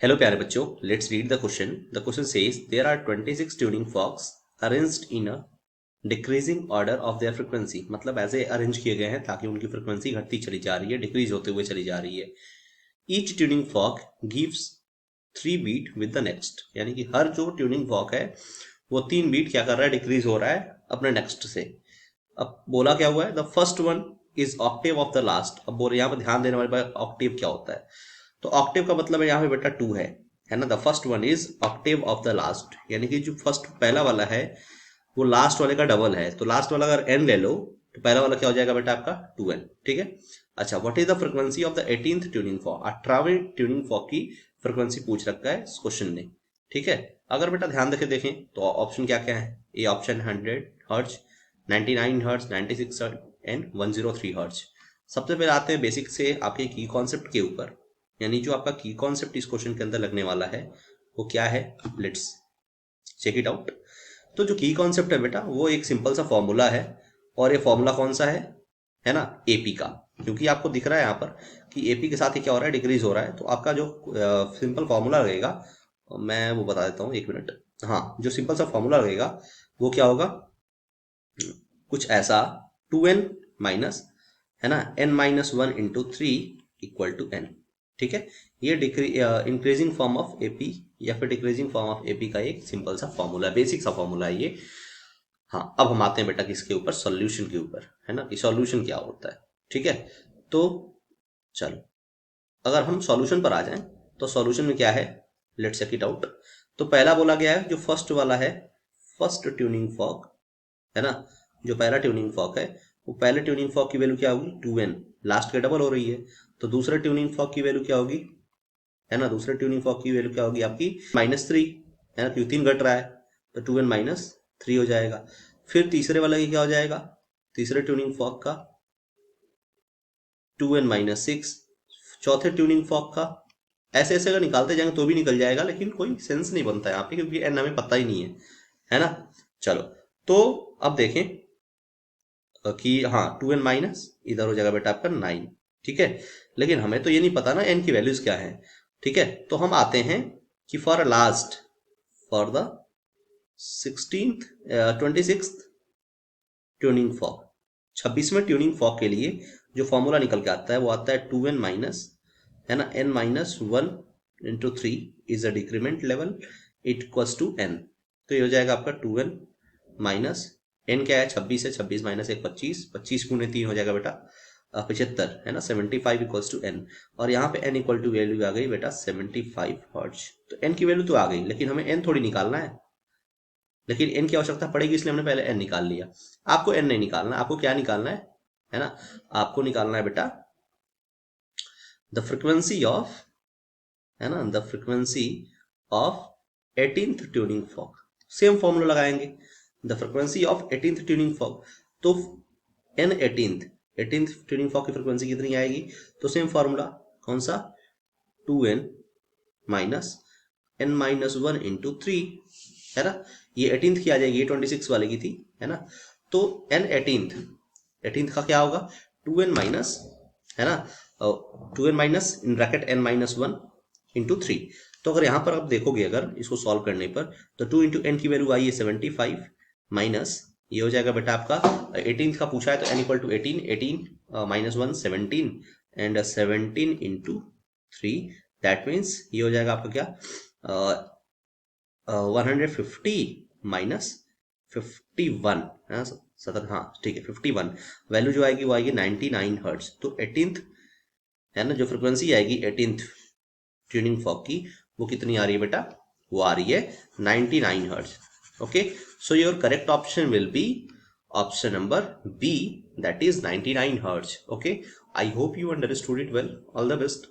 Hello प्यारे बच्चों, let's read the question. The question says there are 26 tuning forks arranged in a decreasing order of their frequency. मतलब ऐसे arrange किए गए हैं ताकि उनकी फ्रीक्वेंसी घटती चली जा रही है, डिक्रीज होते हुए चली जा रही है। Each tuning fork gives 3 beat with the next, यानी कि हर जो ट्यूनिंग फॉक है वो 3 बीट क्या कर रहा है, डिक्रीज हो रहा है अपने नेक्स्ट से। अब बोला क्या हुआ है, the first one is Octave of the last. अब बोल यहाँ पर ध्यान देने वाली बात, ऑक्टेव क्या होता है। तो ऑक्टेव का मतलब है यहाँ पे बेटा 2 है ना। The first one is Octave of the last, यानी कि जो फर्स्ट पहला वाला है वो लास्ट वाले का डबल है। तो लास्ट वाला अगर n ले लो तो पहला वाला क्या हो जाएगा बेटा आपका 2n। ठीक है। अच्छा, what is the frequency of the 18th tuning fork. 18वें ट्यूनिंग फॉक की फ्रीक्वेंसी पूछ रखा है इस क्वेश्चन ने। ठीक है। अगर बेटा ध्यान देके देखें तो ऑप्शन क्या क्या है। A option 100 hertz, 99 hertz, 96 hertz and 103 hertz. सबसे पहले आते हैं बेसिक से आपके की कॉन्सेप्ट के ऊपर, यानी जो आपका की कॉन्सेप्ट इस क्वेश्चन के अंदर लगने वाला है वो क्या है। Let's check it out. तो जो की कॉन्सेप्ट है बेटा वो एक सिंपल सा फॉर्मूला है, और ये फॉर्मूला कौन सा है ना, एपी का। क्योंकि आपको दिख रहा है यहाँ पर कि एपी के साथ ही क्या हो रहा है, डिक्रीज हो रहा है। तो आपका जो सिंपल फॉर्मूला लगेगा, मैं वो बता देता हूँ, एक मिनट। हाँ, जो सिंपल सा फॉर्मूला लगेगा वो क्या होगा, कुछ ऐसा 2n माइनस, है ना, n-1 into 3 equal to n। ठीक है। ये इंक्रीजिंग फॉर्म ऑफ एपी या फिर डिक्रीजिंग फॉर्म ऑफ एपी का एक सिंपल सा फॉर्मूला, बेसिक सा फॉर्मूला है ये। हाँ, अब हम आते हैं बेटा किसके ऊपर, सॉल्यूशन के ऊपर, है ना, कि सॉल्यूशन क्या होता है। ठीक है। तो चलो, अगर हम सॉल्यूशन पर आ जाएं तो सॉल्यूशन में क्या है, लेट्स चेक इट आउट। तो पहला बोला गया है जो फर्स्ट वाला है, फर्स्ट ट्यूनिंग फॉक, है ना, जो पहला ट्यूनिंग फॉक है वो पहले ट्यूनिंग फॉक की वैल्यू क्या होगी, 2n, लास्ट के डबल हो रही है। तो दूसरे ट्यूनिंग फॉक की वैल्यू क्या होगी, है ना, दूसरे ट्यूनिंग फॉक की वैल्यू क्या होगी आपकी -3, है ना, क्योंकि 3 घट रहा है तो 2n-3 हो जाएगा। फिर तीसरे वाला की क्या हो जाएगा, तीसरे ट्यूनिंग फॉक का 2n-6, चौथे ट्यूनिंग फॉक का, ऐसे ऐसे अगर निकालते जाएंगे तो भी निकल जाएगा, लेकिन कोई सेंस नहीं बनता है यहाँ पे क्योंकि n हमें पता ही नहीं है ना। चलो, तो अब देखें कि हाँ 2n- इधर हो जाएगा बेटा आपका 9। ठीक है। लेकिन हमें तो ये नहीं पता ना n की वैल्यूज क्या है। ठीक है। तो हम आते हैं कि for the 26th tuning fork, 26वें ट्यूनिंग फॉक के लिए जो फॉर्मूला निकल के आता है वो आता है 2n-, है ना, n-1 into 3 is a decrement level it equals to n। तो ये हो जाएगा आपका 2n-, n क्या है 26 है, 26 माइनस 1 25, 25 गुणे 3 हो जाएगा बेटा 75, है ना, 75 इक्वल्स टू n। और यहाँ पे n इक्वल टू वैल्यू आ गई बेटा 75 हर्ट्ज। तो n की वैल्यू तो आ गई, लेकिन हमें n थोड़ी निकालना है, लेकिन n की आवश्यकता पड़ेगी इसलिए हमने पहले n निकाल लिया। आपको n नहीं निकालना, आपको क्या निकालना है ना, आपको निकालना है बेटा द फ्रीक्वेंसी ऑफ, है ना, the frequency of 18th tuning fork. Same formula लगाएंगे, the frequency of 18th tuning fork. तो n 18th ट्यूनिंग फॉक की फ्रीक्वेंसी कितनी आएगी, तो सेम फॉर्मूला कौन सा, 2n माइनस n-1 इंटू 3, है ना। ये 18th की आ जाएगी, ये 26 वाले की थी, है ना। तो n 18th का क्या होगा, 2n माइनस, है ना, 2n minus in bracket n-1 into 3। तो अगर यहाँ पर आप देखोगे, अगर इसको सॉल्व करने पर, तो 2 इंटू एन की वैल्यू आई है 75, माइनस ये हो जाएगा बेटा आपका 18th का पूछा है तो n equal to 18, 18 -1 17 and 17 into 3, that means ये हो जाएगा आपका क्या 150 माइनस 51, हाँ 17, हाँ ठीक है 51। वैल्यू जो आएगी वो आएगी 99 हर्ट्ज। तो 18th, है ना, जो फ्रिक्वेंसी आएगी 18th ट्यूनिंग फॉक की वो कितनी आ रही है बेटा, वो आ रही है 99 hertz. Okay, so your correct option will be option number B, that is 99 hertz. Okay, I hope you understood it well. All the best.